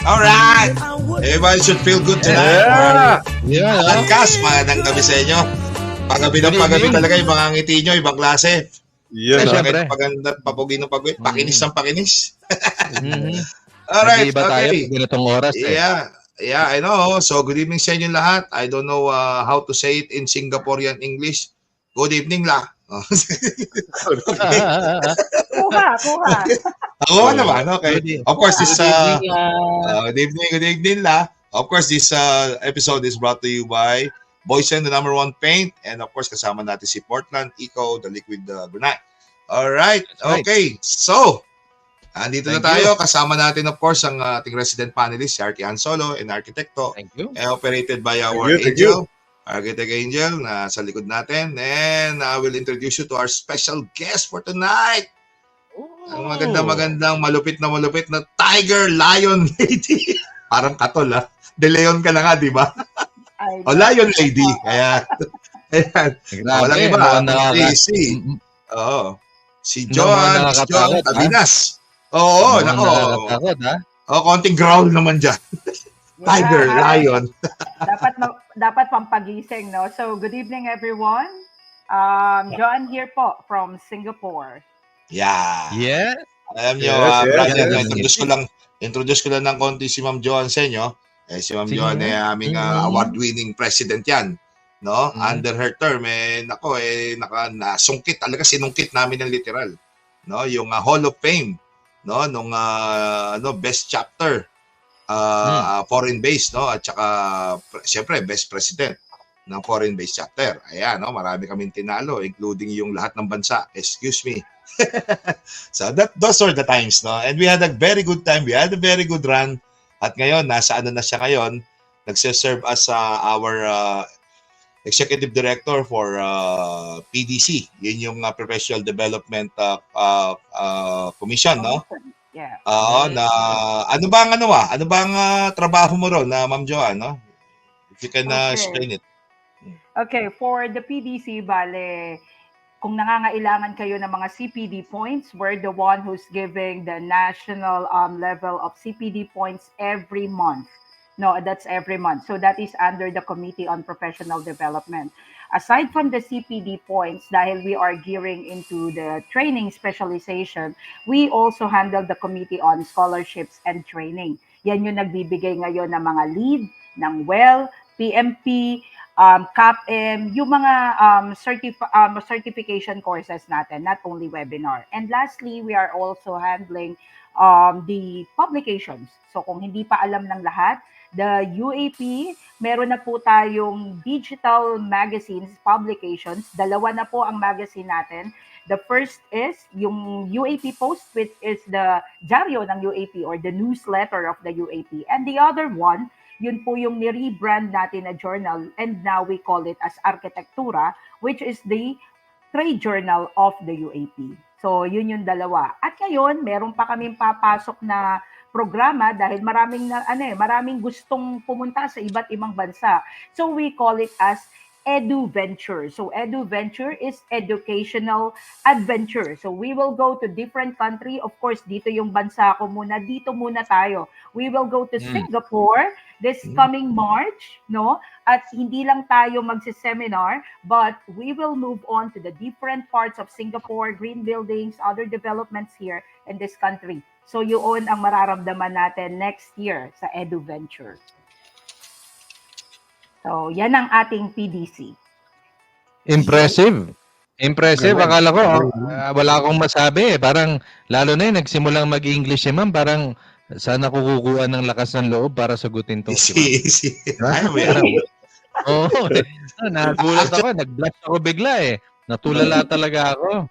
Alright! Everybody should feel good tonight. Yeah. Alangkas, magandang gabi sa inyo. Pagabi ng pagabi talaga yung mga ngiti nyo, ibang klase. Yun, Syempre. Paganda, papugi ng papugi, pakinis ng pakinis. Mhm. Alright, Nag-iiba tayo okay. pag ganitong oras eh. Yeah, I know. So, good evening sa inyo lahat. I don't know how to say it in Singaporean English. Good evening la. Okay. Kuha. Ako naman, okay. Of course, this Good evening, good evening la. Of course, this episode is brought to you by Boysen, the #1 paint, and of course, kasama natin si Portland Eco, the liquid granite. All right, right. okay. So, andito na Thank tayo. Kasama natin, of course, ang ating resident panelist, si Arky Ansolo, and Arkitekto, Thank you. operated by our Thank Angel, Architect Angel, na sa likod natin. And I will introduce you to our special guest for tonight. Ang magandang malupit na tiger lion lady. Parang katol De Leon ka na nga, di ba? O lion lady. Kaya, ayan. Walang iba. Si John Tabinas. Oo, nako. Nakakatakot, ha? Konting growl naman dyan. Tiger, lion. dapat pampagising, no? So, good evening, everyone. John here po from Singapore. Yeah. Yeah. Alam nyo, brother, introduce ko lang ng konti si Ma'am Joan sa inyo. Si Ma'am Joan ay aming award-winning president yan. No? Under her term, nasungkit, talaga sinungkit namin ng literal. No? Yung Hall of Fame, no? Nung best chapter, foreign base, no? At saka, siyempre, best president ng foreign base chapter. Ayan, no? Marami kaming tinalo, including yung lahat ng bansa. Excuse me. So those are the times, no? And we had a very good time. We had a very good run. At ngayon, nasa na siya ngayon? Nagse-serve as our executive director for PDC. Yun yung Professional Development Commission, no? Yeah. Ano bang trabaho mo ron, Ma'am Joan, no? If you can explain it. Okay, for the PDC, bale, kung nangangailangan kayo ng mga CPD points, we're the one who's giving the national level of CPD points every month. No, that's every month. So that is under the Committee on Professional Development. Aside from the CPD points, dahil we are gearing into the training specialization, we also handle the Committee on Scholarships and Training. Yan yung nagbibigay ngayon ng mga lead, ng WELL, PMP, CAPM, yung mga certification courses natin, not only webinar. And lastly, we are also handling the publications. So kung hindi pa alam ng lahat, the UAP, meron na po tayong digital magazines, publications. Dalawa na po ang magazine natin. The first is yung UAP Post, which is the dyaryo ng UAP or the newsletter of the UAP. And the other one, yun po yung ni-rebrand natin na journal, and now we call it as Arkitektura, which is the trade journal of the UAP. So, yun yung dalawa. At ngayon, meron pa kaming papasok na programa dahil maraming gustong pumunta sa iba't ibang bansa. So, we call it as EduVenture. So, EduVenture is educational adventure. So, we will go to different country. Of course, dito yung bansa ko muna. Dito muna tayo. We will go to Singapore this coming March, no? At hindi lang tayo magse-seminar, but we will move on to the different parts of Singapore, green buildings, other developments here in this country. So, yun ang mararamdaman natin next year sa EduVenture. So, yan ang ating PDC. Impressive. Akala ko, wala akong masabi. Parang, lalo na nagsimulang mag-English si ma'am, parang sana kukuha ng lakas ng loob para sagutin to si ma'am. Nagulat ako. Nag-blush ako bigla . Natulala talaga ako.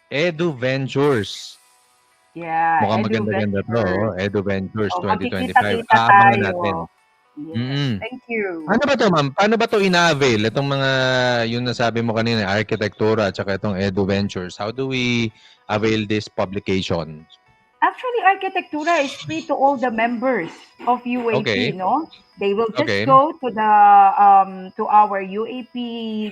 EduVentures. Yeah. Mukhang maganda-ganda to. EduVentures 2025. Magkikita-kita Abangan tayo. natin. Yes. Thank you. Ano ba to, ma'am? Paano ba to ina-avail? Itong mga, yung nasabi mo kanina, arkitektura at saka itong EduVentures. How do we avail this publication? Actually, Arkitektura is free to all the members of UAP, Okay. no? They will just Okay. go to the to our UAP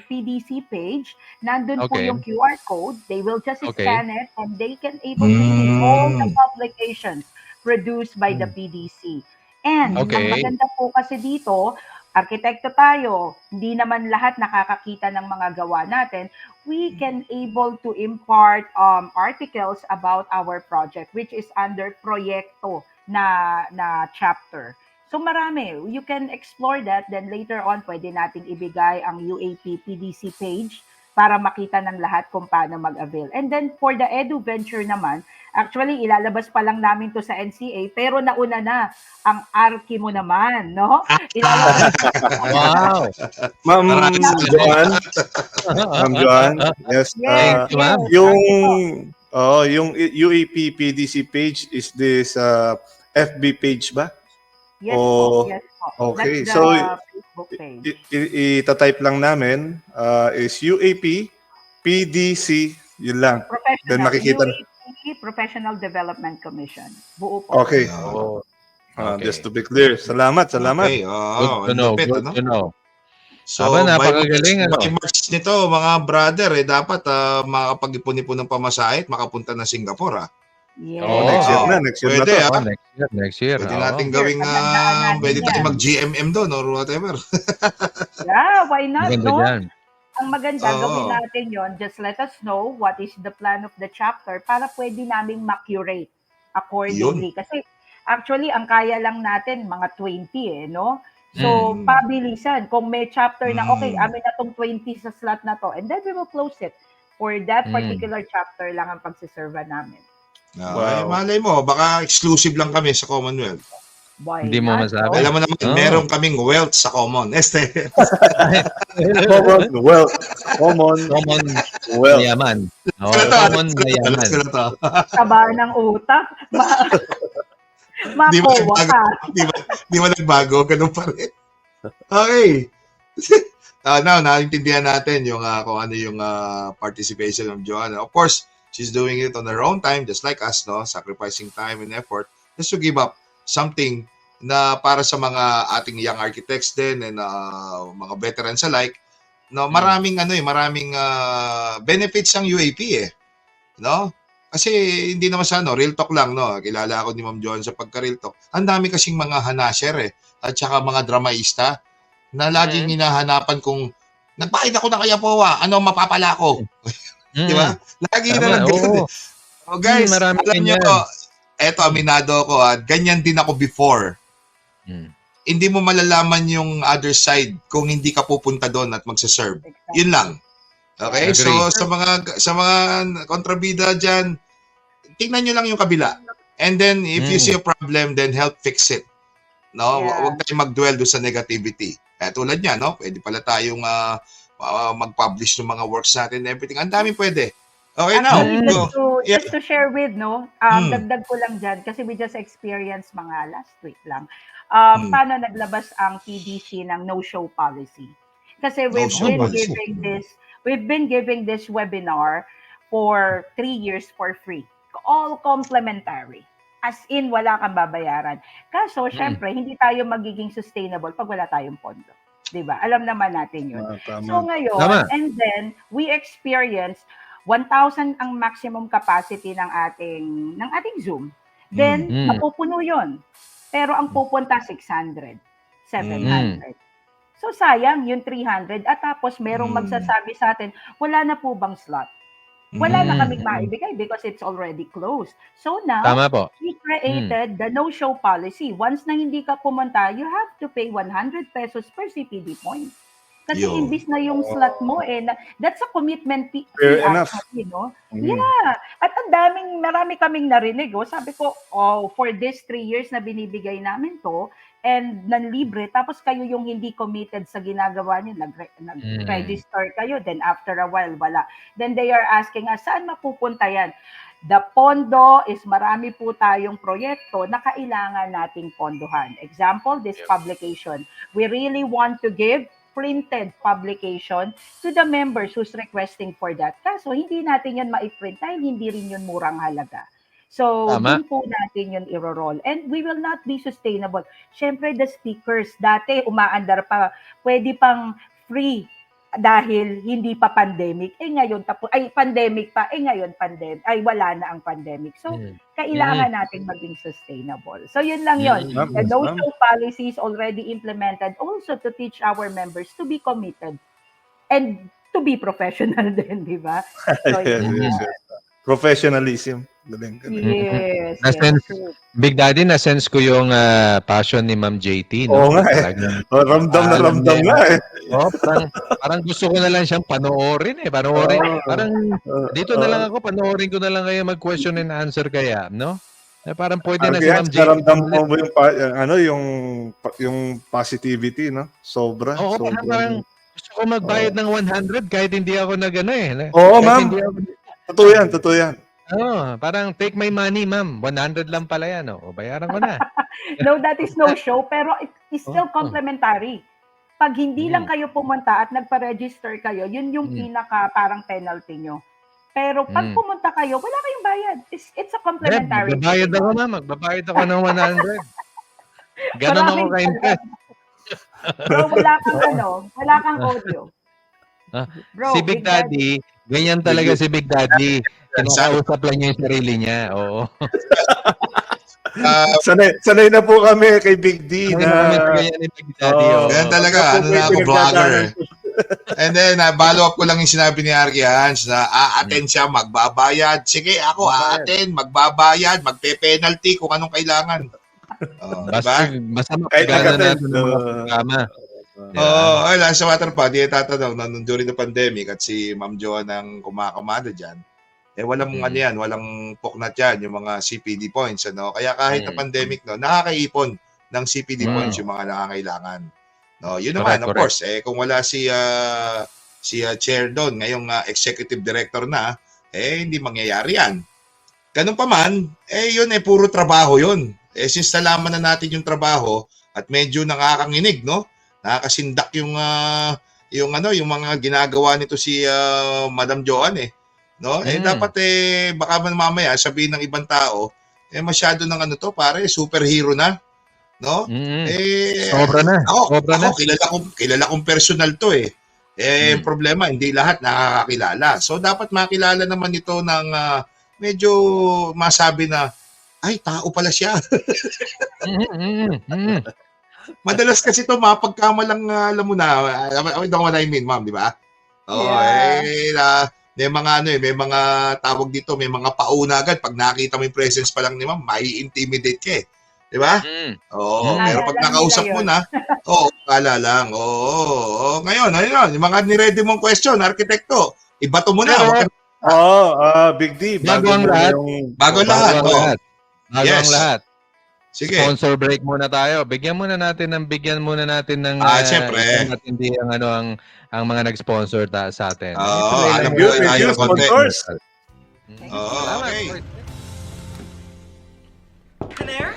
PDC page. Nandun po Okay. yung QR code. They will just Okay. scan it and they can able to see all the publications produced by the PDC. And ang Okay. maganda po kasi dito, arkitekto tayo, hindi naman lahat nakakakita ng mga gawa natin. We can able to impart articles about our project which is under proyekto na chapter. So marami. You can explore that. Then later on, pwede nating ibigay ang UAP PDC page para makita ng lahat kung paano mag-avail. And then for the EduVenture naman, actually ilalabas pa lang namin to sa NCA, pero nauna na ang Arki mo naman, no? Ilalabas Wow. Ma'am Maraming Joan, Ma'am Joan, yes, Yes, Thank you, ma'am. yes. yung Arki po. yung UAP PDC page is this FB page ba? Yes Oh, po, yes po. okay. That's the So Facebook page. ita-type lang namin is UAP PDC, yun lang. Then Professional, makikita. UAP Professional Development Commission. Buo po. Okay. Oh, okay. Just to be clear. Salamat. Okay, Good to ang know. lupit, Good ano? to know. So, Aba, by napakagaling, March, ano? by March nito, mga brother, dapat makapag-ipon-ipon ng pamasahe at makapunta na Singapore, Yes. Oo, Next year Oo. na. Next year na Pwede, to. Oh, next year. Pwede Oo. natin gawing, Tandaan natin pwede tayo yan. mag-GMM doon or whatever. Yeah, why not, Maganda no? dyan. Ang maganda, Oo. gawin natin yon. Just let us know what is the plan of the chapter para pwede naming ma-curate accordingly. Kasi actually, ang kaya lang natin, mga 20 no? So, Mm. pabilisan. Kung may chapter na, okay, Mm. amin na tong 20 sa slot na to, and then we will close it. For that Mm. particular chapter lang ang pagsiserva namin. Ay, Wow. malay mo, baka exclusive lang kami sa Commonwealth. Why Hindi mo not, masabi. no? Alam mo naman, Oh. meron kaming wealth sa Common. Common Common wealth. mayaman. Oh, Ano to? common Alas mayaman. ko na to. Taba ng utak. Di ba Makowa nagbago? ka. Di ba nagbago? Ganun pa rin. Okay. Now, naintindihan natin yung kung ano yung participation of Joanna. Of course, she's doing it on her own time, just like us, no? Sacrificing time and effort just to give up something na para sa mga ating young architects din and mga veterans alike, no? Maraming maraming benefits ang UAP no? Kasi hindi naman sa real talk lang, no? Kilala ako ni Ma'am Joan sa pagka-real talk. Ang dami kasing mga hanasher at saka mga dramaista na laging hinahanapan kung nagbayad ako na kaya po, ano ang mapapala ko? Di ba? Lagi na lang ganun. Oh, guys, marami alam nyo ganyan. ko, eto, aminado ako, ganyan din ako before. Hindi mo malalaman yung other side kung hindi ka pupunta doon at magsaserve. Yun lang. Okay? Agree. So, sa mga kontrabida dyan, tingnan nyo lang yung kabila. And then, if you see a problem, then help fix it. No? Yeah. Huwag tayong mag-dwell doon sa negativity. Tulad niya, no? Pwede pala tayong mag-publish ng mga works natin and everything. Ang dami pwede. Okay, now. Actually, Yeah. just to share with, no, dagdag ko lang dyan, kasi we just experienced mga last week lang, paano naglabas ang PDC ng no-show policy. Kasi we've been giving this webinar for 3 years for free. All complimentary. As in, wala kang babayaran. Kaso, syempre, hindi tayo magiging sustainable pag wala tayong pondo. Diba? Alam naman natin yun. So ngayon, Tama. and then, we experience 1,000 ang maximum capacity ng ating Zoom. Then, mapupuno yun. Pero ang pupunta, 600, 700. So, sayang yung 300. At tapos, merong magsasabi sa atin, wala na po bang slot? Wala na kaming maibigay because it's already closed. So now, Tama po. we created the no-show policy. Once na hindi ka pumunta, you have to pay 100 pesos per CPD point. Kasi imbis na yung slot mo, that's a commitment fee. Fair enough. Actually, no? Yeah. At marami kaming narinig. Sabi ko, for this 3 years na binibigay namin to, and nanlibre, tapos kayo yung hindi committed sa ginagawa niyo, nag-register kayo, then after a while, wala. Then they are asking us, saan mapupunta yan? The pondo is marami po tayong proyekto na kailangan nating pondohan. Example, this publication. We really want to give printed publication to the members who's requesting for that. Kaso, hindi natin yan ma-print dahil hindi rin yun murang halaga. So, dun po natin yun i-roll. And we will not be sustainable. Siyempre, the stickers, dati umaandar pa, pwede pang free dahil hindi pa pandemic, ngayon pandemic pa, ngayon wala na ang pandemic. So, kailangan natin maging sustainable. So, yun lang yun. Ma'am, The yes, no-show policies already implemented also to teach our members to be committed and to be professional din, di ba? So, yes. Professionalism. Galing. yes, Na-sense, true. Big Daddy, na-sense ko yung passion ni Ma'am JT. No? Oo nga eh. Talagang, Ramdam na ramdam niya. na eh. Parang gusto ko na lang siyang panoorin eh. Parang dito na lang ako, panoorin ko na lang kayo mag-question and answer kaya, no? Parang pwede na si Ma'am JT. Naramdam mo yung positivity, no? Sobra. Oo, parang gusto ko magbayad ng 100 kahit hindi ako nag-ano eh. Oo, Kahit ma'am. hindi ako- Totoo yan. parang take my money, ma'am. 100 lang pala yan. O, bayaran ko na. No, that is no show, pero it is still complimentary. Pag hindi lang kayo pumunta at nagpa-register kayo, yun yung pinaka parang penalty nyo. Pero pag pumunta kayo, wala kayong bayad. It's a complimentary. Magbabayad ako, ma'am. Magbabayad ako ng 100. Ganon ako Maraming ka-impress. Bro, wala kang audio. Bro, Si Big Daddy, ganyan talaga si Big Daddy. Kinakausap lang niya yung sarili niya. Oo. Sanay na po kami kay Big D na Ganyan ni Big Daddy. Oo. Ganyan talaga. Ano na ako, vlogger. And then, follow up ko lang yung sinabi ni Arky Hans na a-attend siya, magbabayad. Sige, ako a-attend, magbabayad, magpe-penalty kung anong kailangan. Basta magpagana natin ng mga programa. Ay, lang sa Waterpad, di tatanong, nung during the pandemic at si Ma'am Joan ang kumakamada dyan, walang walang poknat yan, yung mga CPD points, ano? Kaya kahit na pandemic, no, nakakaipon ng CPD points yung mga nangangailangan. No, yun naman, of course, kung wala si Chair doon, ngayong executive director na, hindi mangyayari yan. Ganun pa man, yun puro trabaho yun. Since nalaman na natin yung trabaho at medyo nakakanginig, no? Nakakasindak yung mga ginagawa nito si Madam Joan no? Dapat baka man mamaya sabihin ng ibang tao masyado ng pare, superhero na, no? Sobra na. Ako kilala kong personal to yung problema hindi lahat nakakakilala. So dapat makilala naman ito ng medyo masabi na ay, tao pala siya. Madalas kasi ito, mapagkamalang, alam mo na, I don't know what I mean, ma'am, di ba? May mga tawag dito, may mga pauna agad. Pag nakita mo yung presence pa lang ni ma'am, mai-intimidate ka di ba? Pero pag nakausap mo na, kala lang. Ngayon, yung mga niready mong question, arkitekto, ibato mo na. Big D. Bago ang lahat. Bago lahat. Bago ang lahat. Sige. Sponsor break muna tayo. Bigyan muna natin ng siyempre. Hindi ang mga nag-sponsor sa atin. Alam mo tayo sponsors. Okay. Claire?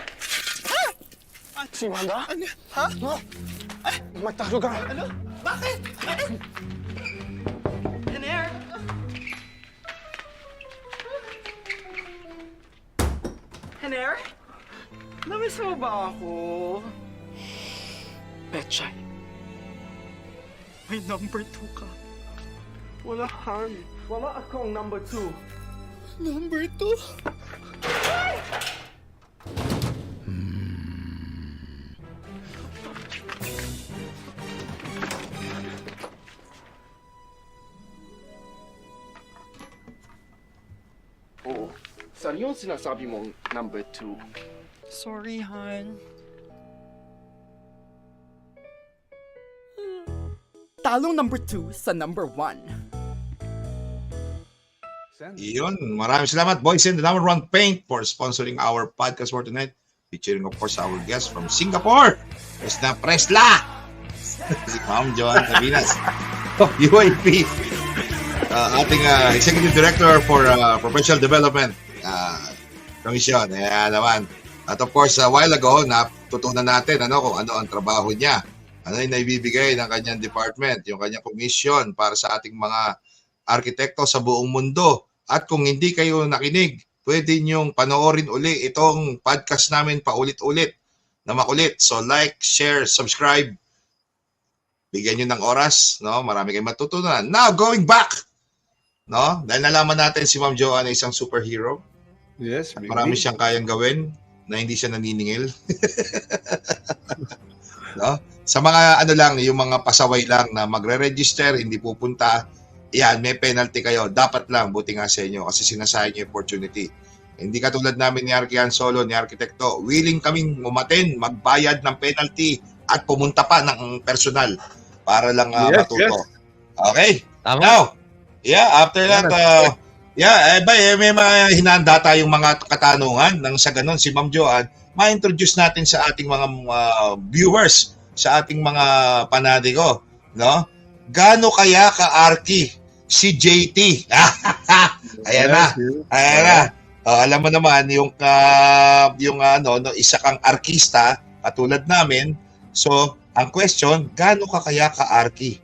Si Wanda? Ha? Magtalo ka. Ano? Bakit? Claire? Claire? Namiss mo ba ako? Betchay. May number 2 ka. Wala, Han. Wala akong number 2. Number 2? Oo. Saan yung sinasabi mong number 2? Sorry, Han. Talong number 2 sa number 1. Iyon. Maraming salamat, Boys in the Number One Paint, for sponsoring our podcast for tonight. Featuring, of course, our guest from Singapore, Presla! Si Ma'am Joan Sabinas of UAP. Ating Executive Director for Professional Development Commission. Naman. At of course, a while ago, natutunan natin kung ano ang trabaho niya. Ano yung naibibigay ng kanyang department, yung kanyang commission para sa ating mga arkitekto sa buong mundo. At kung hindi kayo nakinig, pwede niyong panoorin uli itong podcast namin paulit-ulit na makulit. So like, share, subscribe. Bigyan nyo ng oras, no? Marami kayong matutunan. Now, going back, no? Dahil nalaman natin si Ma'am Joanne ay isang superhero. Yes, At marami siyang kayang gawin na hindi siya naniningil. No? Sa mga ano lang, yung mga pasaway lang na magre-register, hindi pupunta, yan, may penalty kayo. Dapat lang, buti nga sa inyo kasi sinasayang yung opportunity. Hindi katulad namin ni Arkian Solo, ni Arkitekto, willing kaming umaten, magbayad ng penalty at pumunta pa ng personal para lang matuto. Yes. Okay? Tama. Now, after that, may mga hinanda tayong mga katanungan nang sa ganun, si Ma'am Joanne, ma-introduce natin sa ating mga viewers, sa ating mga panadigo, no? Gaano kaya ka-arky si JT? Ayan na. Alam mo naman yung isa kang arkista katulad namin. So, ang question, gaano ka kaya ka-arky?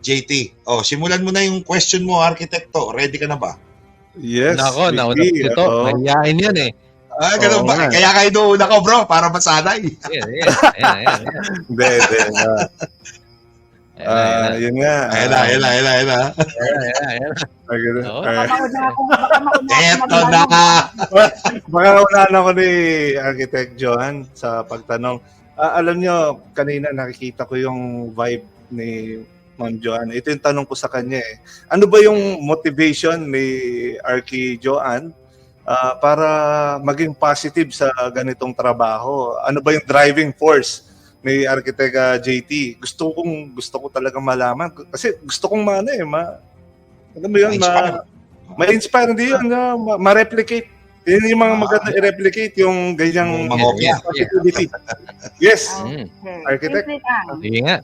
JT. Simulan mo na yung question mo, arkitekto. Ready ka na ba? Yes. Nako, nauna ito. Mahihain yan eh. Ganun ba? nga. Kaya kayo doon ako, bro, para masanay. Ayan. Hindi. Yun nga. Ayan na. Oo. Eto na. Baka unahan ako ni Architect Johan sa pagtanong. Alam nyo, kanina nakikita ko yung vibe ni Ma'am Joanne. Ito yung tanong ko sa kanya eh. Ano ba yung motivation ni Arky Joanne para maging positive sa ganitong trabaho? Ano ba yung driving force ni Architect JT? Gusto ko talagang malaman. Kasi gusto kong alam mo yun, ma-inspire din yun, ma-replicate. Yun yung mga maganda i-replicate yung ganyang positivity. Yes. Okay. Architect? Simple lang. Sige nga.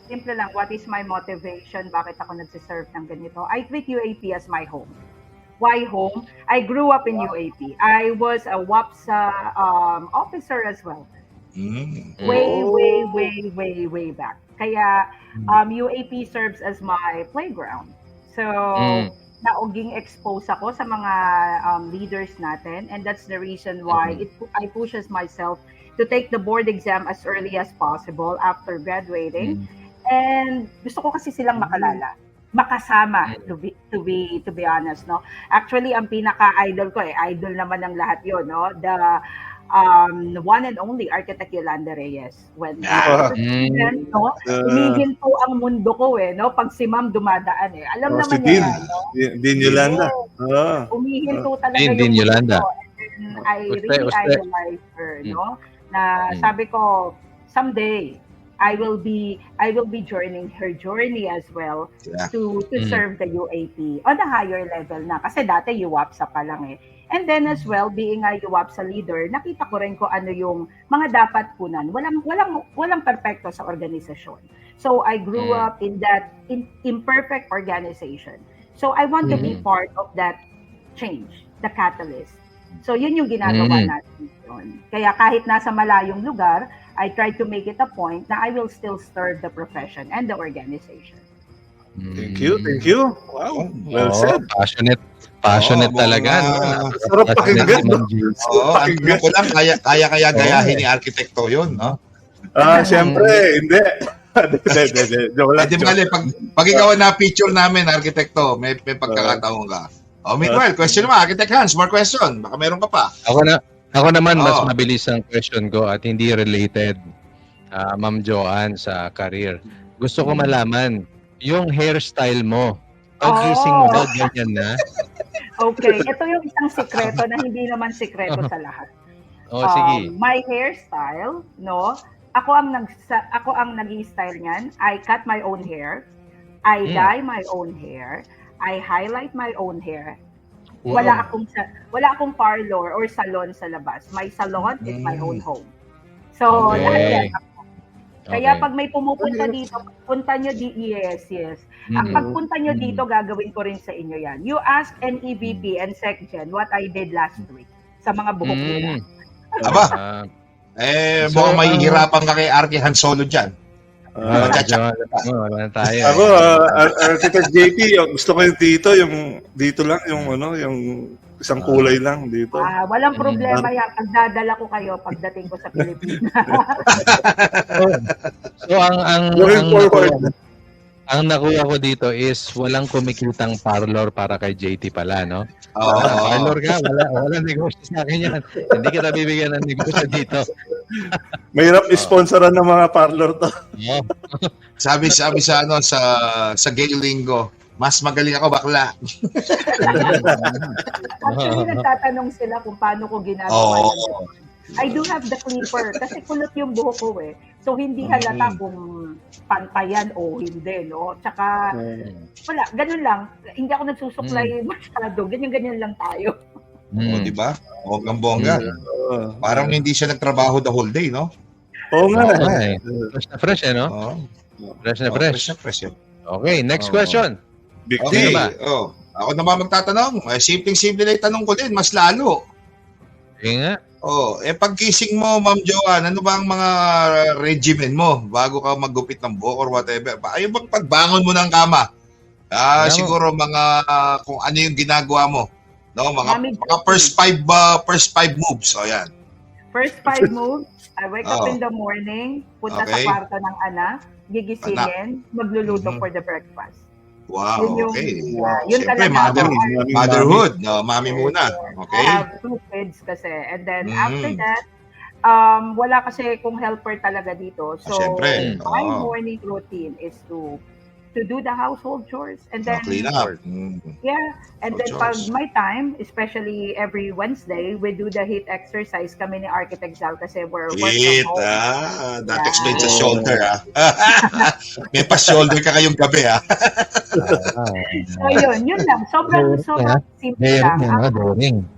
Simple lang. What is my motivation? Bakit ako nagsiserve ng ganito? I treat UAP as my home. Why home? I grew up in UAP. I was a WAPSA officer as well. Way back. Kaya UAP serves as my playground. So, nauging expose ako sa mga leaders natin, and that's the reason why I pushes myself to take the board exam as early as possible after graduating. And gusto ko kasi silang makalala, makasama, to be honest, no. Actually, ang pinaka-idol ko idol naman ng lahat 'yon, no. The one and only Architect Yolanda Reyes. When no, umihinto ang mundo ko no, pag si Ma'am dumadaan alam naman niya no. Din Yolanda. Umihinto talaga Din Yolanda. And I really idolize her, no, na sabi ko someday I will be joining her journey as well to serve the UAP on a higher level na, kasi dati UAPSA pa lang And then as well, being a UAPSA leader, nakita ko rin kung ano yung mga dapat punan. Walang perfecto sa organisasyon. So I grew up in that imperfect organization. So I want to be part of that change, the catalyst. So yun yung ginagawa natin yun. Kaya kahit nasa malayong lugar, I try to make it a point na I will still serve the profession and the organization. Thank you. Wow, well said. Passionate talaga. Sarap pakinggan. Ano ko lang, kaya gayahin ni arkitekto yun, no? Siyempre, hindi. Joke lang. Pag ikaw na picture namin, arkitekto, may pagkakataon ka. Meanwhile, question mo, Architect Hans, more question. Baka meron ka pa. Ako naman, mas mabilis ang question ko at hindi related, Ma'am Joanne, sa career. Gusto ko malaman, yung hairstyle mo, pagising mo ba, ganyan na? Okay, ito yung isang sikreto na hindi naman sikreto sa lahat. Sige. My hairstyle, no? Ako ang nag-i-style niyan. I cut my own hair. I dye my own hair. I highlight my own hair. Wow. Wala akong parlor or salon sa labas. My salon is my own home. So, lahat yan ako. Kaya pag may pumupunta dito, punta nyo yes. Pag punta nyo dito, gagawin ko rin sa inyo yan. You ask an EVP and SecGen what I did last week sa mga buhok nila. Aba, mukhang mahihirapan ka kay Arky Han Solo dyan. Wala tayo. Ako, Architect JP, gusto ko yung dito lang, yung isang kulay lang dito. Walang problema yan. Pagdadala ko kayo pagdating ko sa Pilipinas. So Going forward. ang nakuha ko dito is walang kumikitang parlor para kay JT pala, no? Oo. Parlor ka, wala negosyo sa akin yan. Hindi kita bibigyan ng negosyo dito. Mahirap sponsoran ng mga parlor to. No? Sabi sa gay lingo, mas magaling ako bakla. Actually, nagtatanong sila kung paano ko ginagawa Oo. yun. I do have the clipper kasi kulot yung buhok ko eh. So, hindi halata kung pantayan o hindi, no? Tsaka, wala, ganun lang. Hindi ako nagsusuklay masyado. Ganyan-ganyan lang tayo. O, di ba? Bonggang-bongga. Parang hindi siya nagtrabaho the whole day, no? Oo nga. Okay. Fresh na fresh, eh, no? Oo. Fresh na fresh. Fresh yan. Okay, next Oo. question. Big Okay. deal. ba? Ako naman magtatanong. Simpleng-simple na yung tanong ko din. Mas lalo. Okay nga. Pagkising mo, Ma'am Joanne, ano ba ang mga regimen mo bago ka maggupit ng buhok or whatever? Ayun bang pagbangon mo ng kama? Alam mo. Siguro mga kung ano yung ginagawa mo. No, mga Mami, first five moves. O yan. First 5 moves, I wake up Oo. in the morning, punta Okay. sa kwarto ng anak, gigisingin, magluluto for the breakfast. Wow, Yun yung, okay. yun Siyempre, talaga. motherhood. No, mami muna. I Okay? have 2 kids kasi. And then after Mm. that, wala kasi kung helper talaga dito. So, Siyempre. my Oo. morning routine is to do the household chores. And then, Clean up. yeah. And then Household pag chores. my time, especially every Wednesday, we do the HIIT exercise kami ni Architect Zal kasi we're work It, from home. that explains the shoulder, May pa-shoulder ka kayong gabi, So yun lang. Sobrang simple lang.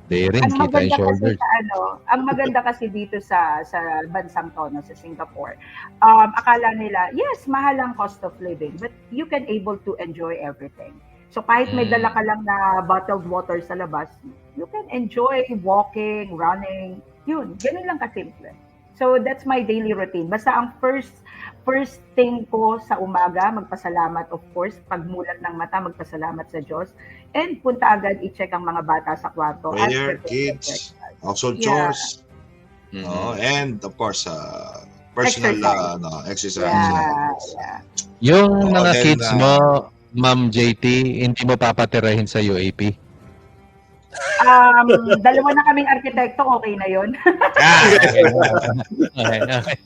Daring. Ang Kita maganda yung kasi shoulders. ang maganda kasi dito sa bansang to, no, sa Singapore. Akala nila, yes, mahal ang cost of living, but you can able to enjoy everything. So kahit may dala ka lang na bottled water sa labas, you can enjoy walking, running. Yun, ganun lang kasimple. So that's my daily routine. Basta ang first thing ko sa umaga, magpasalamat of course. Pagmulat ng mata, magpasalamat sa Diyos. And punta agad i-check ang mga bata sa kwarto. Prayer, kids, household Yeah. chores, and of course, personal exercise. Yeah. Yung mga then, kids mo, Ma'am JT, hindi mo papatirahin sa UAP? Dalawa na kaming arkitekto, okay na yun. Okay.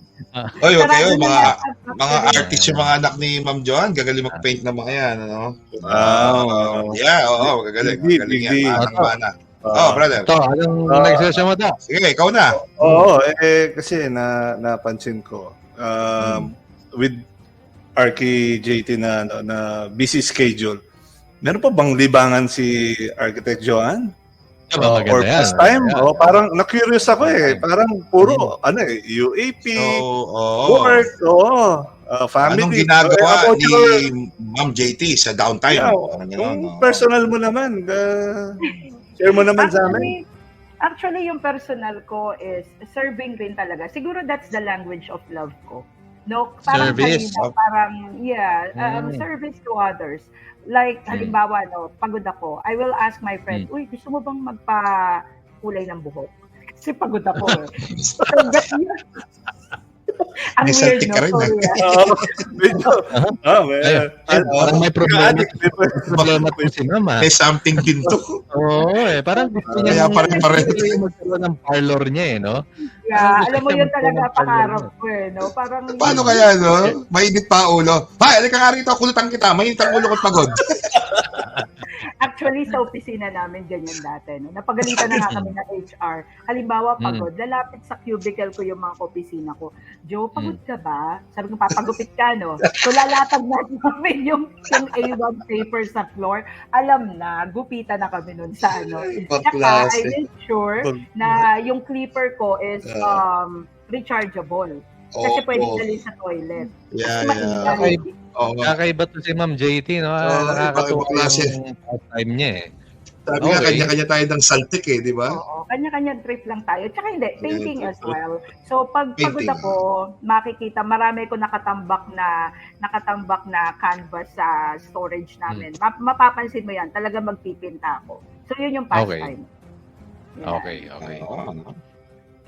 Oy, okay, Sarado na mga lang. artist yung mga anak ni Ma'am Joanne, gagaling mag-paint ng mga yan, ano? Gagaling. Big Gagaling yan. deal. Mana. Brother. Ito, anong next question mo to? Sige, ikaw na. Oo, kasi napansin ko with Arky JT na busy schedule. Meron pa bang libangan si Architect Joanne? Maganda Or yan. past time? Yeah. Parang na-curious ako Parang puro UAP, work, family. Anong ginagawa About ni Ma'am JT sa downtime? Yung personal mo naman, share mo naman sa amin. Actually, yung personal ko is serving rin talaga. Siguro that's the language of love ko. No, parang Service. kanina, parang service to others. Like halimbawa, pagod ako, I will ask my friend, uy, gusto mo bang magpa-kulay ng buhok? Kasi pagod ako. Ang May weird, saltik ka rin, Sorry, Parang may problema po si Mama. May something din to. Parang gusto Kaya niya pare-pareho. magkaroon ng parlor niya, no? Yeah, Gusto alam mo niya yun magkaroon talaga ng pangarap parlor ko no? Parang Paano kaya, no? Mainit pa ulo. Hay, alika nga rito, kulutan kita. Mainit ang ulo ko't pagod. Actually, sa opisina namin, ganyan dati. No? Napagalitan na nga kami ng HR. Halimbawa, pagod. Lalapit sa cubicle ko yung mga opisina ko. Joe, pagod ka ba? Sabi ko, papagupit ka, no? So, lalatag na namin yung A1 paper sa floor. Alam na, gupitan na kami nun sa ano. Saka, I made sure na yung clipper ko is rechargeable. Kasi pwede dalhin sa toilet. Yeah. Kakaiba to si Ma'am JT, no? Nakakatuwa yung part-time niya, Sabi nga, kanya-kanya tayo ng saltik, di ba? Oo, kanya-kanya trip lang tayo. Tsaka hindi, painting as well. So, pag pagod Painting. ako, makikita, marami ko nakatambak na canvas sa storage namin. Mapapansin mo yan, talaga magpipinta ako. So, yun yung pastime. Yan. Okay. Oo, no?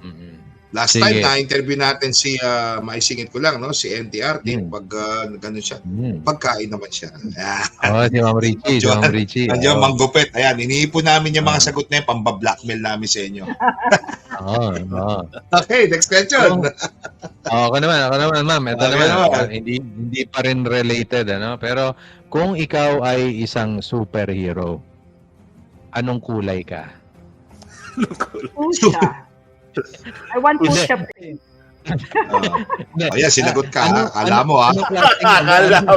Mm-mm. Last Sige. time na-interview natin si maisingit ko lang, no? Si NTRT, pag ganun siya. Pagkain naman siya. Si Ma'am Richie. Si Ma'am Richie. Nandiyan, manggupit. Ayan, iniipon namin yung mga Oo. sagot na yun, pambablackmail namin sa inyo. Oo. Okay, next question. Ako naman, ma'am. Ito Okay naman. naman. Hindi pa rin related, ano? Pero kung ikaw ay isang superhero, anong kulay ka? Pusha. I want pusha. Ayan, sinagot ka. Akala mo, ha? Akala mo.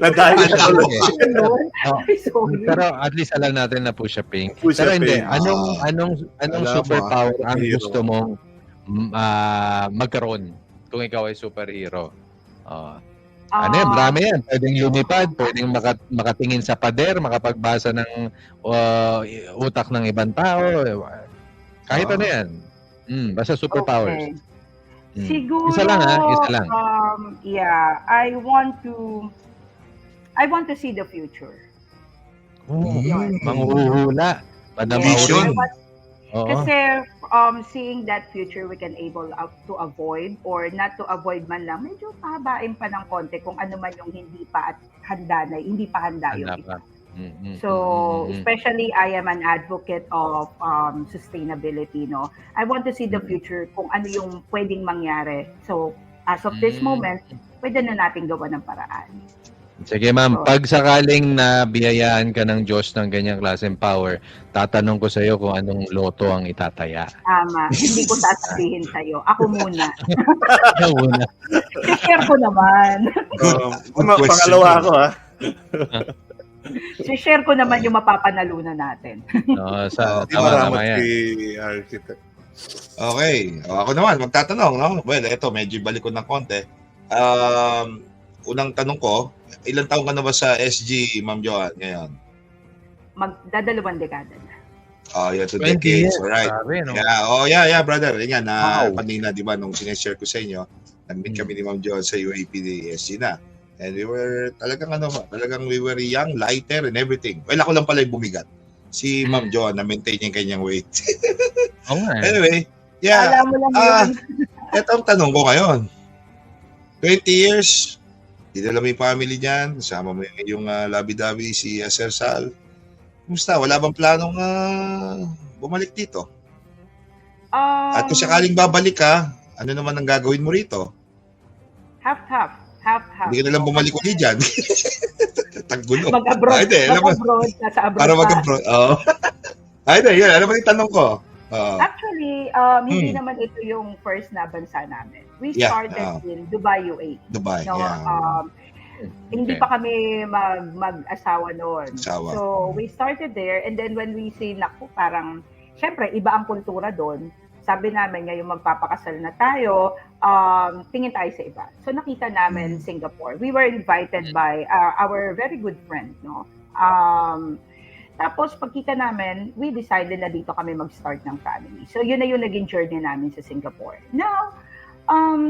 Nadali Akala ako. mo. Ay, sorry. Pero at least alam natin na Pusha Pink. Pusha Pero hindi, Pink. anong Alam mo, superpower ang hero. gusto mong magkaroon kung ikaw ay superhero? Ano yan, marami yan. Pwedeng lumipad, pwedeng makatingin sa pader, makapagbasa ng utak ng ibang tao. Kahit ano yan. Basta superpowers. Okay. Siguro, Isa lang isa lang. yeah, I want to see the future. Manghuhula. Madam Vision. Maureen. Oo. Kasi seeing that future we can able to avoid or not to avoid man lang, medyo pahabain pa ng konti kung ano man yung hindi pa handa yung Handa iba. pa. So, especially I am an advocate of sustainability, no? I want to see the future kung ano yung pwedeng mangyari. So, as of this moment, pwede na natin gawa ng paraan. Sige ma'am, pag sakaling nabiyayaan ka ng Diyos ng ganyang klaseng power, tatanong ko sa iyo kung anong loto ang itataya. Tama. Hindi ko sasabihin sa'yo. Ako muna. Una. I-share ko naman. Pangalawa ako, ha? I-share ko naman yung mapapanalunan natin. Tama yan. Si Architect. Okay. Ako naman, magtatanong, no? Well, ito, medyo balik ko ng konti. Unang tanong ko, ilang taong ka na ba sa SG, Ma'am Joan, ngayon? Magdadalawang dekada na. Yeah, 2 20 decades. years. Alright. Sabi, no? Yeah, brother. Yan, Wow. kanina, di ba, nung sineshare ko sa inyo, nag-meet kami ni Ma'am Joan sa UAP SG na. And we were talagang we were young, lighter, and everything. Well, ako lang pala yung bumigat. Si Ma'am Joan, na-maintain niya yung kanyang weight. Oo nga. Anyway, yeah. Alam mo lang yun. Ito ang tanong ko ngayon. 20 years, dinala mo yung family niyan, kasama mo yung labi-dabi si Sir Sal. Kumusta? Wala bang planong bumalik dito? At kung sakaling babalik ka, ano naman ang gagawin mo rito? Half-half. Hindi ka na lang bumalik ulit dyan. Taggulo. Mag-abroad. Nasa abroad. Para mag-abroad. Oo. Yan. Ano ba yung tanong ko? Actually, hindi naman ito yung first na bansa namin. We started in Dubai, UAE. Dubai, no, yeah. Hindi pa kami mag-asawa noon. So, we started there and then when we say, naku, parang, syempre, iba ang kultura doon. Sabi namin, ngayon magpapakasal na tayo, tingin tayo sa iba. So, nakita namin Singapore. We were invited by our very good friend, no? Tapos, pagkita namin, we decided na dito kami mag-start ng family. So, yun na yung naging journey namin sa Singapore. Now,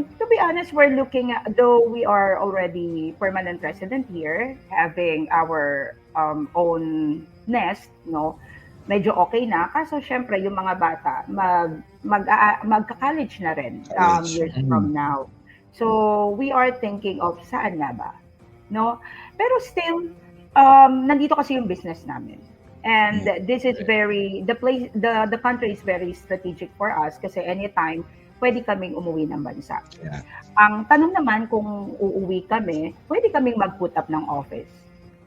to be honest, we're looking at, though we are already permanent resident here, having our own nest, no? Medyo okay na. Kaso, syempre, yung mga bata, magka-college na rin years from now. So, we are thinking of saan nga ba? No? Pero still, nandito kasi yung business namin. And this is the country is very strategic for us kasi anytime pwede kaming umuwi ng bansa. Yeah. Ang tanong naman kung uuwi kami, pwede kaming mag-put up ng office.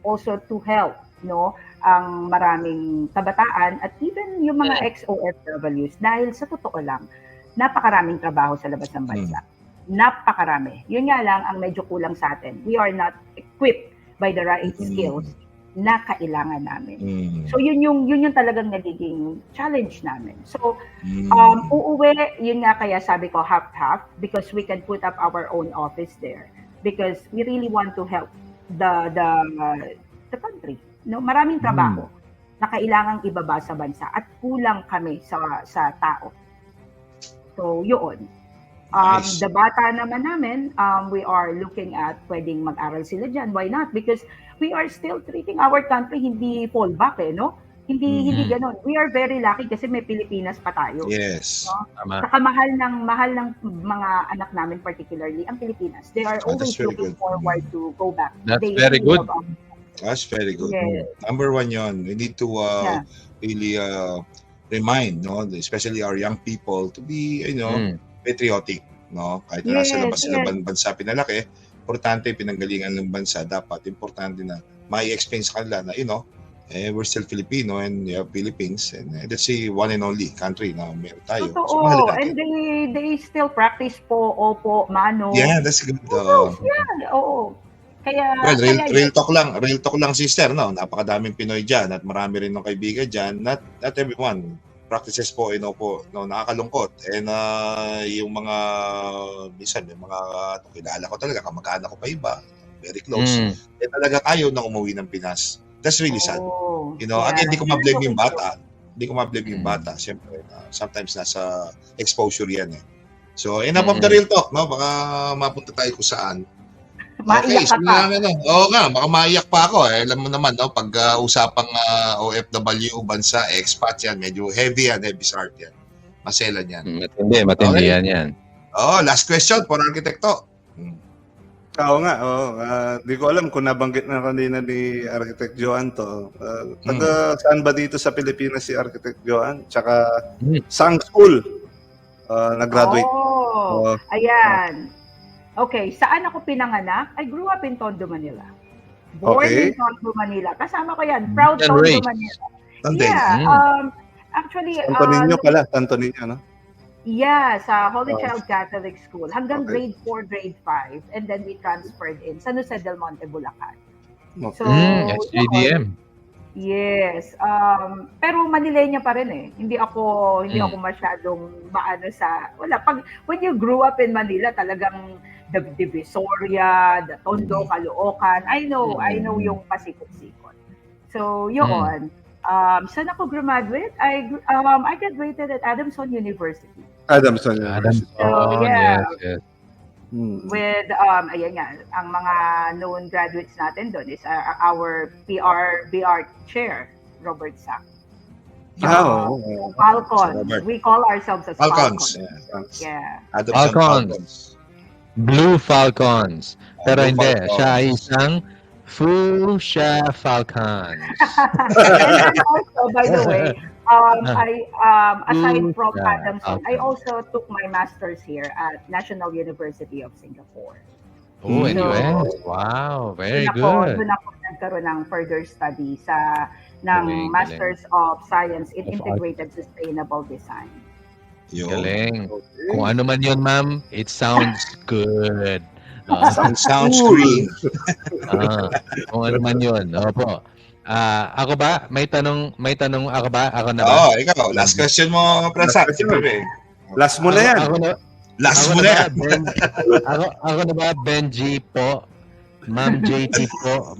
Also to help, no, ang maraming kabataan at even yung mga ex-OFWs dahil sa totoo lang, napakaraming trabaho sa labas ng bansa. Napakarami. Yun nga lang ang medyo kulang sa atin. We are not equipped by the right skills na kailangan namin. So yun yung talagang nagiging challenge namin. So uuwi, yun nga kaya sabi ko half-half because we can put up our own office there because we really want to help the country. No, maraming trabaho na kailangang ibaba sa bansa at kulang kami sa tao. So yun. Nice. The bata naman namin, we are looking at pwedeng mag-aral sila dyan. Why not? Because we are still treating our country hindi fallback no? Hindi ganoon. We are very lucky kasi may Pilipinas pa tayo. Yes. Tama. Saka mahal ng mga anak namin, particularly ang Pilipinas. They are Oh, that's always very looking good. forward to go back. That's They very really good. love That's very good. Yes. Number one yon. We need to Yeah. really remind, no, especially our young people to be, patriotic, no? Kahit na nasa Yes, labas sila yes. bansa pinalaki, importante pinanggalingan ng bansa, dapat importante na mai-explain sa kanila na, we're still Filipino and Philippines, and that's the one and only country na meron tayo. So, Totoo. mahalin And natin. they still practice po, opo, mano. Yeah, that's good. Yeah, oo. Kaya, Well, real kaya talk lang, sister, no? Napakadaming Pinoy diyan at marami rin ng kaibigan diyan. Not everyone practices po, nakakalungkot. And yung mga minsan yung mga kilala ko talaga, kamag-anak ko pa iba, very close. Eh talaga ayaw na umuwi ng Pinas. That's really sad. Again, hindi ko ma-blame yung bata. Siyempre, sometimes nasa exposure yan eh. So, enough of the real talk, no? Baka mapunta tayo kung saan. maiyak ka pa. Oo nga, baka maiyak pa ako. Alam mo naman, no? Pag usapang OFW, bansa, expat yan, medyo heavy heart yan. Maselan yan. Matindi Okay. yan. Last question for Arkitekto. Oo nga, di ko alam kung nabanggit na kanina ni Architect Joan to. Taga saan ba dito sa Pilipinas si Architect Joan? Tsaka saang school nag-graduate? Ayan. Okay, saan ako pinanganak? I grew up in Tondo, Manila. Born in Tondo, Manila. Kasama ko yan. Proud And Tondo, raised. Manila. Tandem. Yeah. Actually, Santo Niño, no? yeah, sa Holy Child Catholic School. Hanggang Okay. grade 4, grade 5. And then we transferred in San Jose del Monte, Bulacan. So, SJDM. yes. Pero Manilenya pa rin eh. Hindi ako masyadong maano sa when you grew up in Manila, talagang the Divisoria, the Tondo, Caloocan. I know yung pasikot-sikot. So, yun. Saan ako graduate? I graduated at Adamson University. Adamson. So, yeah. Yes. With ayan nga, ang mga known graduates natin doon is our BR chair, Robert Sack. Falcons. Robert. We call ourselves as Falcons. Falcons. Yeah. Adoption Falcons. Blue Falcons. Pero Blue hindi, Falcons. siya ay isang Fuchsia Falcons. And also, by the way, aside from Adamson, I also took my master's here at National University of Singapore. Oh, anyway. So, Wow, very Doon good. ako nagkaroon ng further study ng Galing, Masters of Science in Of Integrated Sustainable Design. Yun. Galing. Kung ano man yun, ma'am, it sounds good. Sounds green. Kung ano man yun. Opo. Ako ba? May tanong ako ba? Ako na ba? Ikaw. Last question mo, Pransak. Last mo na yan. Last mo na yan. Ako na ba, Benji po? Ma'am JT po,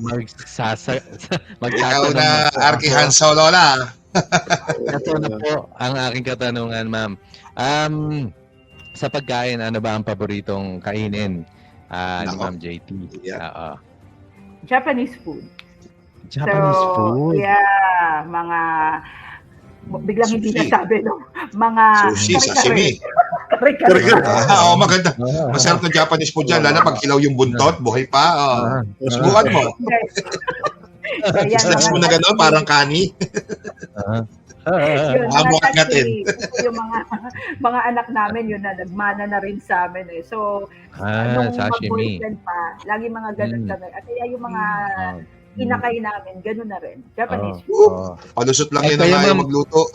Ikaw na, Arki Hanso Lola. Ito na po ang aking katanungan, ma'am. Sa pagkain, ano ba ang paboritong kainin ni Nako. Ma'am JT? Yeah. Japanese food. Japanese food? Yeah, biglang hindi Sushi. nasabi, no? Mga Sushi, sashimi. kare-kare. Maganda. Masarap na Japanese food dyan. Lalo pag kilaw yung buntot, buhay pa. Subukan mo. Ayan, Snacks mo na gano'n, parang kani. Yun, Mukha mga natin. sashimi. Yung mga anak namin, yun na nagmana na rin sa amin eh. So, nung sashimi. mag-boyfriend pa, lagi mga ganun kami. At kaya yung mga inakay namin, ganun na rin. Japanese food. Palusot lang Ay, yun kayo, na ma'am. magluto.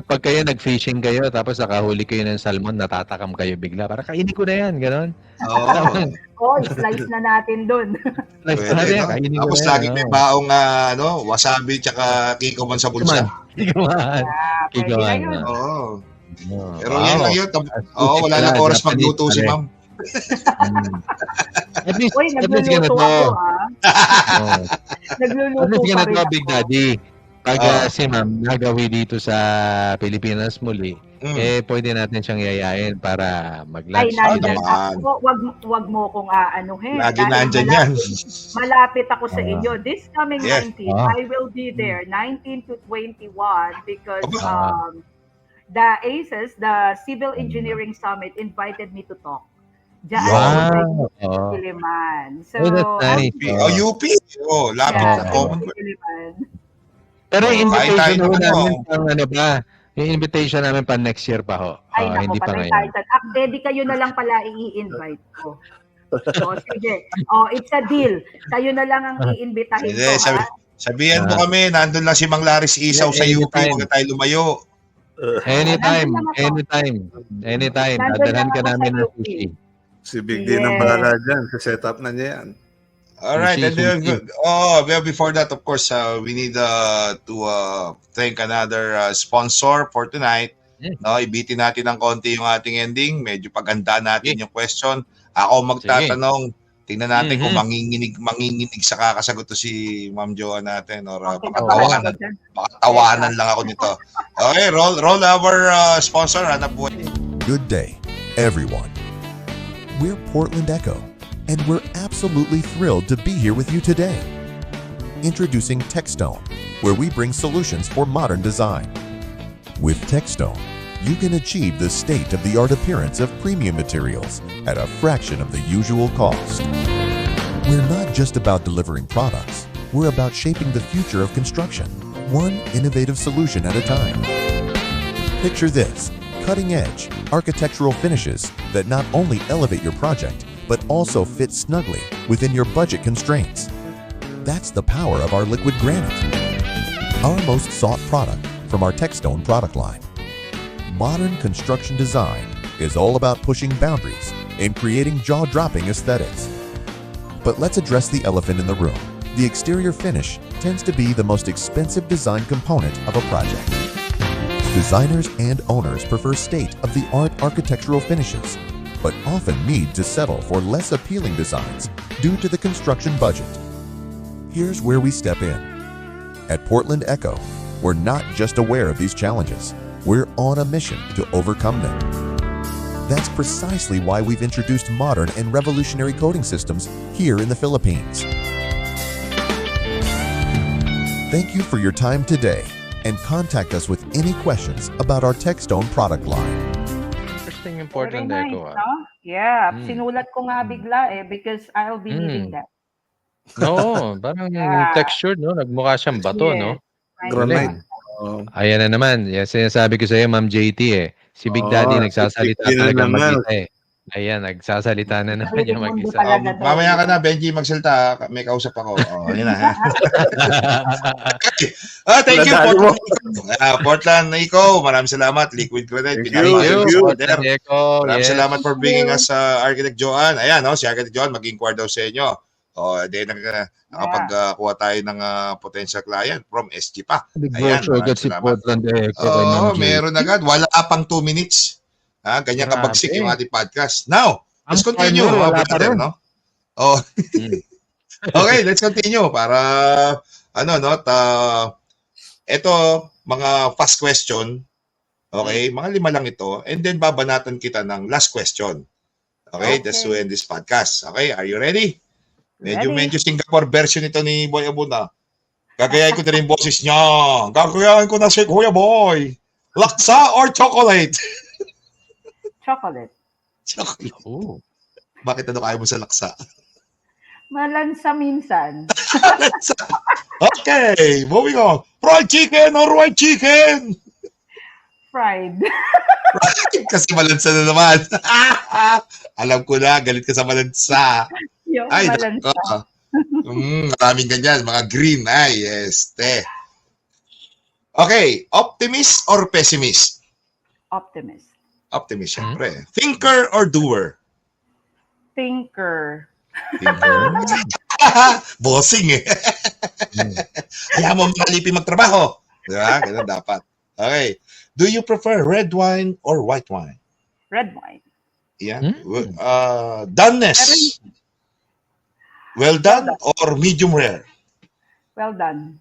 Pag kayo nag-fishing kayo, tapos nakahuli kayo ng salmon, natatakam kayo bigla. Para kainin ko na yan, gano'n. Slice na natin dun. Like, Pwede, no? Tapos lagi may baong wasabi tsaka kikoman sa bulsa. Kikoman. Pwede na Kikoman. yun. Pero yan lang yun. Wala na oras magluto si ma'am. At least, Uy, at least nagluluto ganito. ako ha. At Nagluluto least pa rin ganito, ako. Big Daddy. pag si ma'am nagawi dito sa Pilipinas muli, pwede natin siyang yayain para Ay, mag-lunch nandyan together. ako. Wag mo kong aanuhin. Lagi Dahil nandyan yan. malapit ako sa inyo. This coming Yes. 19, I will be there, 19 to 21, because Aba. the ACES, the Civil Engineering Summit, invited me to talk. Diyan Wow. sa Diliman. So, Oh, that's nice. UP. Lapit yeah, sa sa Commonwealth. Diliman. Pero yung kain tayo invitation ho ng namin pang ano ba? Yung invitation namin pang next year pa ho. Ay, Hindi naku, pa patay ngayon. tayo. Edi kayo na lang pala i-invite ko. Sige. It's a deal. Kayo na lang ang iimbitahin Hindi, ko, ha? sabihan mo kami, nandun lang si Mang Laris Isaw sa UP, Anytime. huwag na tayo lumayo. Anytime. Nandun lang Anytime. Nandun Dadalhan lang ka ako sa namin ng UP. sushi. Si Big D ang bahala dyan. Sa setup na niya yan. All right, and then, Sushi. well, before that, of course, we need to thank another sponsor for tonight. No, ibitin natin ng konti yung ating ending. Medyo paganda natin yung question. Ako magtatanong. Tingnan natin kung manginginig sa kakasagot to si Ma'am Joan natin or makatawanan lang ako nito. Okay, roll our sponsor. Hanap buhay. Good day, everyone. We're Portland Echo, and we're absolutely thrilled to be here with you today. Introducing TechStone, where we bring solutions for modern design. With TechStone, you can achieve the state-of-the-art appearance of premium materials at a fraction of the usual cost. We're not just about delivering products, we're about shaping the future of construction, one innovative solution at a time. Picture this, cutting-edge, architectural finishes that not only elevate your project, but also fit snugly within your budget constraints. That's the power of our liquid granite, our most sought product from our TechStone product line. Modern construction design is all about pushing boundaries and creating jaw-dropping aesthetics. But let's address the elephant in the room. The exterior finish tends to be the most expensive design component of a project. Designers and owners prefer state-of-the-art architectural finishes, but often need to settle for less appealing designs due to the construction budget. Here's where we step in. At Portland Echo, we're not just aware of these challenges, we're on a mission to overcome them. That's precisely why we've introduced modern and revolutionary coating systems here in the Philippines. Thank you for your time today, and contact us with any questions about our TechStone product line. Interesting yung Very Portland nice, Echo. no? Yeah, sinulat ko nga bigla because I'll be needing that. No, parang textured, no? Nagmukha siyang bato, no? Granite. Ayan na naman. Yan sinasabi ko sa iyo, Ma'am JT eh. Si Big Daddy nagsasalita talaga mag-isa eh. Ayan, nagsasalita na naman yung mag-isa. Mamaya ka na, Benji, magsalita. May kausap ako. Yun na. Thank you, Portland. Portland Echo, maraming salamat. Liquid Granite. Maraming salamat for bringing us Architect Joan. Ayan, si Architect Joan, mag-inquire daw sa inyo. Then nakapagkuha tayo ng potential client from SG pa. Ayan, maraming salamat. Meron agad. Wala pang 2 minutes. Ganyan kabagsik yung ating podcast. Now, let's continue, brother, no? Okay, let's continue para ito mga fast question. Okay, mga 5 lang ito and then babanatan kita ng last question. Okay, that's to end this podcast. Okay, are you ready? Medyo Singapore version ito ni Boy Abuna. Gagayain ko na rin boses niya. Gagayain ko na si Kuya Boy. Laksa or chocolate? Chocolate. Chocolate. Bakit kaya mo sa laksa? Malansa minsan. Okay, moving on. Fried chicken or white chicken? Fried. Kasi malansa na naman. Alam ko na, galit ka sa malansa. Yung Ay, malansa. Maraming ganyan, mga green. Ay, yes. Okay, optimist or pessimist? Optimist. Optimist, syempre. Thinker or doer? Thinker. Bossing eh. Kaya mo malipin magtrabaho. Diba? Ganun dapat. Okay. Do you prefer red wine or white wine? Red wine. Yan. Doneness. Well done or medium rare? Well done.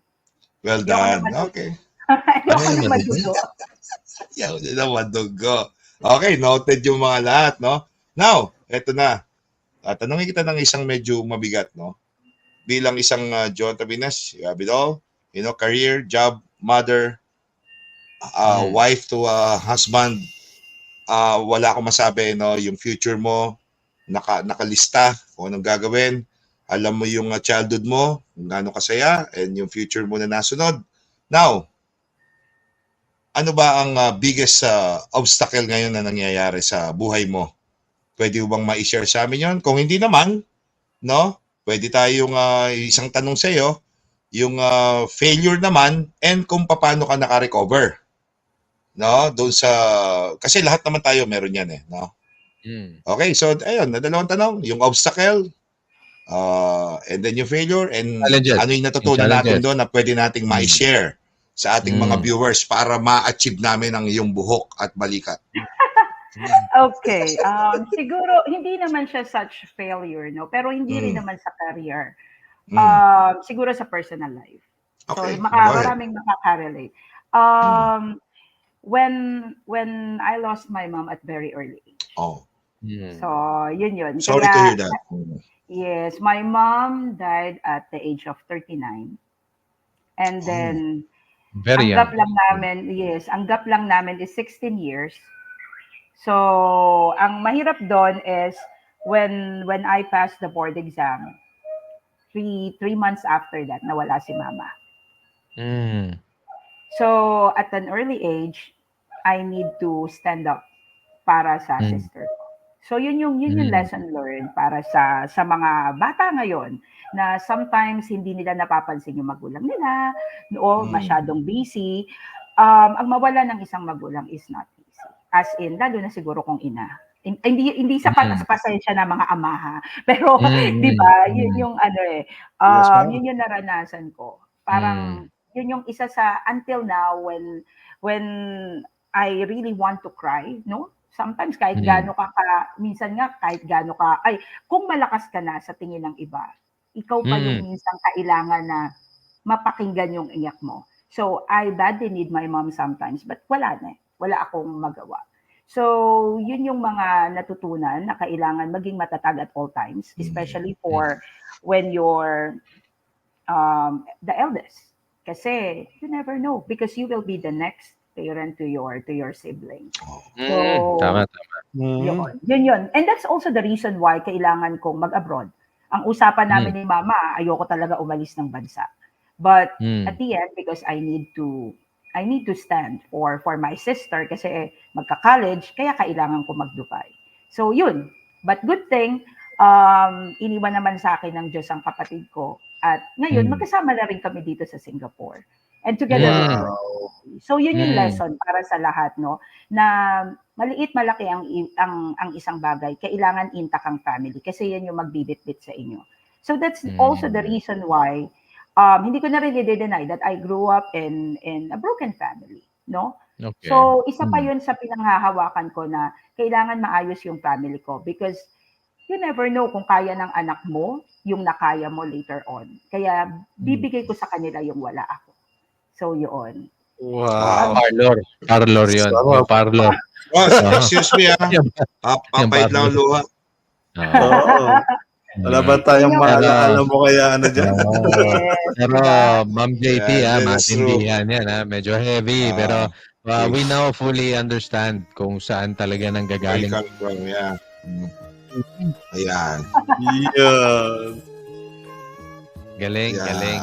Well Ayoko done. naman Okay. Ayoko Ano na naman madugo. Yaw nila madugo. Okay, noted yung mga lahat, no? Now, eto na. Tanungin kita ng isang medyo mabigat, no? Bilang isang John Tabinas, you have it all. You know, career, job, mother, wife to husband. Wala akong masabi, no? Yung future mo, nakalista kung anong gagawin. Alam mo yung childhood mo, kung gaano kasaya, and yung future mo na nasunod. Now, ano ba ang biggest obstacle ngayon na nangyayari sa buhay mo? Pwede mo bang ma-share sa amin yon? Kung hindi naman, no? Pwede tayong isang tanong sa iyo, yung failure naman and kung paano ka naka-recover. No? Doon sa kasi lahat naman tayo meron yan no? Okay, so ayun, na dalawang tanong, yung obstacle, and then yung failure, and Challenges. ano yung natutunan Yung natin challenges. doon na pwede nating ma-share sa ating mga Mm. viewers para ma-achieve namin ang iyong buhok at balikat. Okay. Siguro, hindi naman siya such failure, no? Pero hindi rin naman sa career. Siguro sa personal life. Okay, So, go ahead. maraming makaka-relate. When I lost my mom at very early age. Oh, So, yun. sorry to hear that. Yes, my mom died at the age of 39. And then, Very ang gap young. lang namin, ang gap lang namin is 16 years. So, ang mahirap doon is when I passed the board exam, three months after that, nawala si mama. Mm. So, at an early age, I need to stand up para sa sister ko. So, yun yung lesson learned para sa mga bata ngayon na sometimes hindi nila napapansin yung magulang nila o masyadong busy. Ang mawala ng isang magulang is not easy. As in, lalo na siguro kung ina. Hindi sa pasensya na mga ama ha. Pero, di ba, yun yung Yes, ma'am. yun yung naranasan ko. Parang, yun yung isa sa, until now, when I really want to cry, no? Sometimes kahit minsan nga kahit gaano ka, kung malakas ka na sa tingin ng iba, ikaw pa yung minsan kailangan na mapakinggan yung iyak mo. So, I badly need my mom sometimes, but wala na. Wala akong magawa. So, yun yung mga natutunan na kailangan maging matatag at all times, especially for when you're the eldest. Kasi you never know because you will be the next parent to your sibling. So, Tama. yun. And that's also the reason why kailangan kong mag-abroad. Ang usapan namin ni mama, ayoko talaga umalis ng bansa. But at the end, because I need to stand for my sister kasi magka-college, kaya kailangan ko mag-Dubai. So yun. But good thing, iniwan naman sa akin ng Diyos ang kapatid ko. At ngayon, magkasama na rin kami dito sa Singapore. And together with her. So yun yung lesson para sa lahat, no? Na maliit malaki ang isang bagay, kailangan intact ang family kasi yan yung magbibit-bit sa inyo. So that's also the reason why hindi ko na rin i-deny that I grew up in a broken family, no? Okay. So isa pa yun sa pinanghahawakan ko na kailangan maayos yung family ko because you never know kung kaya ng anak mo yung nakaya mo later on. Kaya bibigay ko sa kanila yung wala ako. So yun. Wow. Parlor yun. Yung parlor. Oh, excuse me papait lang ang luha. Oo. Wala ba tayong maalaala mo kaya dyan? Pero Ma'am JT, Yeah, that's matindihan yan. Medyo heavy. Pero we now fully understand kung saan talaga nanggagaling. Yeah. Ayan. Yeah. Galing. Yeah.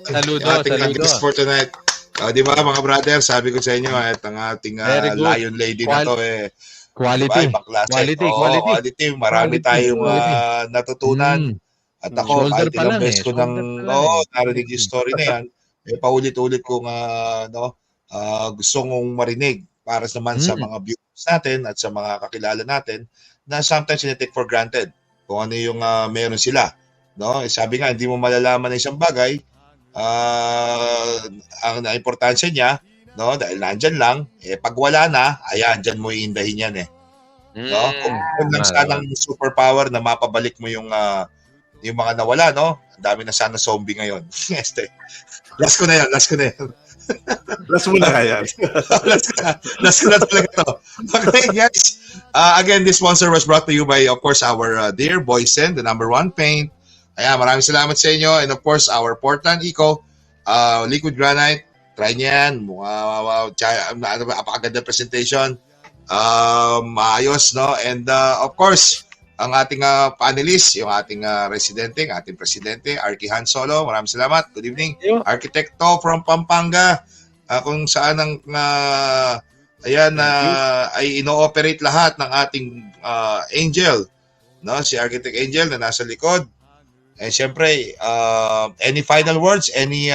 Saludo. Ating guest for tonight. Di ba mga brother, sabi ko sa inyo, ang ating Very good. Lion Lady na to Quality. Diba, klase. Quality. Marami tayong natutunan. At ako, Shoulder kahit pa ilang lang beses ko nang narinig yung story na yan, paulit-ulit kong gusto kong marinig para naman sa mga viewers natin at sa mga kakilala natin na sometimes sinitake for granted kung ano yung meron sila. No? Sabi nga, hindi mo malalaman ng isang bagay, ang importansya niya, no, dahil nandyan lang, pag wala na, ayan, dyan mo iindahin yan No? Kung lang sanang superpower na mapabalik mo yung yung mga nawala, no? Ang dami na sana zombie ngayon. Este, last ko na yan. Last mo na kaya. last ko na talaga to. Okay, guys. Again, this sponsor was brought to you by, of course, our dear Boysen, the #1 paint. Ayan, maraming salamat sa inyo. And of course, our Portland Eco, liquid granite. Try niyo yan. Napakaganda presentation. Maayos, no? And of course, ang ating panelist, yung ating residente, ang ating presidente, Arky Han Solo. Maraming salamat. Good evening. Arkitekto from Pampanga, kung saan ang ay ino-operate lahat ng ating Angel, no? Si Architect Angel na nasa likod. And syempre, any final words, any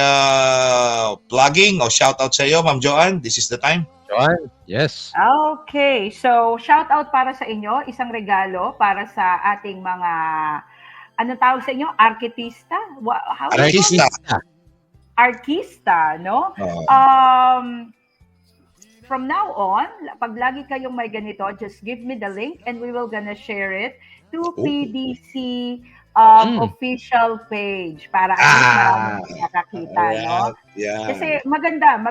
plugging o shoutout sa iyo, Ma'am Joanne? This is the time. Joanne, yes. Okay, so shout out para sa inyo, isang regalo para sa ating mga, anong tawag sa inyo? Artista? Artista. Artista, no? From now on, pag lagi kayong may ganito, just give me the link and we will gonna share it to PDC official page para at least marami nakakita, no? Yeah. Kasi maganda.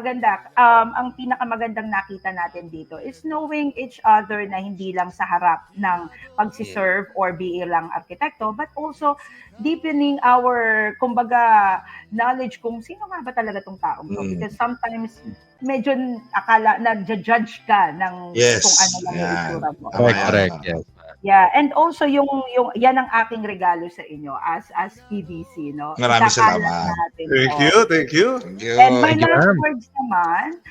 Ang pinakamagandang nakita natin dito is knowing each other na hindi lang sa harap ng pagsiserve or bilang arkitekto, but also deepening our, kumbaga, knowledge kung sino nga ba talaga tong taong to. Because sometimes, medyo akala na judge ka ng kung ano lang yung itsura mo. Correct, yes. Yeah, and also yung yan ang aking regalo sa inyo as PVC, no? Maraming Itakalat salamat. natin Thank you. And my last words naman,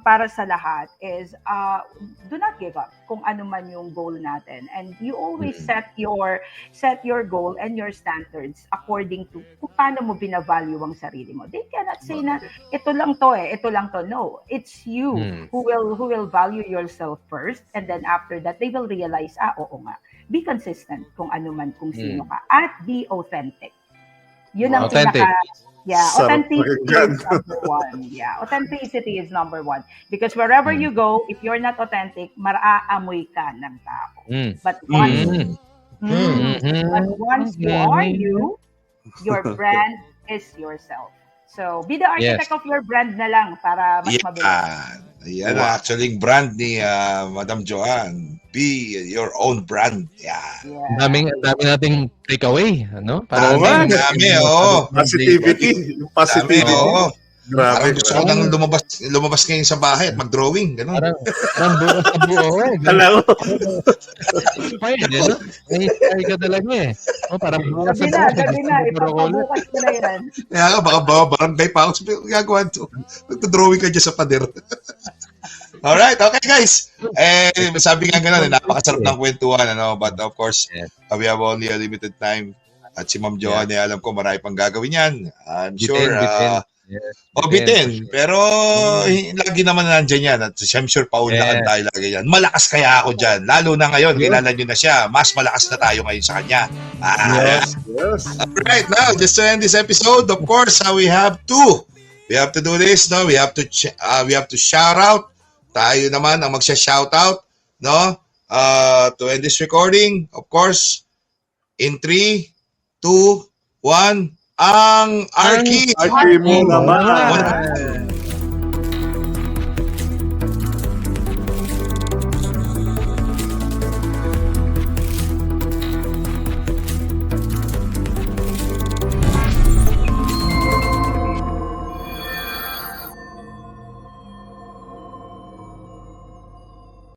para sa lahat is, do not give up kung ano man yung goal natin. And you always set your goal and your standards according to kung paano mo binavalue ang sarili mo. They cannot say na, ito lang to. No, it's you who will value yourself first, and then after that, they will realize, oo nga. Be consistent kung ano man, kung sino ka. At be authentic. Yun ang Authentic. authenticity is number one. Yeah, authenticity is number one. Because wherever you go, if you're not authentic, maraamoy ka ng tao. But once you are you, your brand is yourself. So, be the architect of your brand na lang para mas mabilis. Yan actually brand ni Madam Joanne. Be your own brand. Ang dami nating takeaway, ano? Para dami, Positivity. Grabe. Parang gusto ko nang lumabas ngayon sa bahay at mag-drawing. Ganun. Parang bukas na buo. Alam mo. Pwede, no? May ka talaga eh. Parang bukas na buo. Gabi na. Ipapabukas ko na yan. Kaya nga, baka barangay pa ako. Gagawa ito. Nagdodrawing ka dyan sa pader. Alright, okay guys. Sabi nga gano'n, napakasarap ng kwentuhan. But of course, we have only a limited time. At si Ma'am Joanne, alam ko marami pang gagawin yan. I'm sure. Bitin. Pero lagi naman nandyan yan. At I'm sure paunlakan tayo lagi yan. Malakas kaya ako dyan. Lalo na ngayon, kilala nyo na siya. Mas malakas na tayo ngayon sa kanya. Yes. Alright, now, just to end this episode, of course, we have to do this, no? We have to shout out. Tayo naman ang magsha-shoutout, no? To end this recording, of course, in 3, 2, 1, ang Arky! Arky mo naman!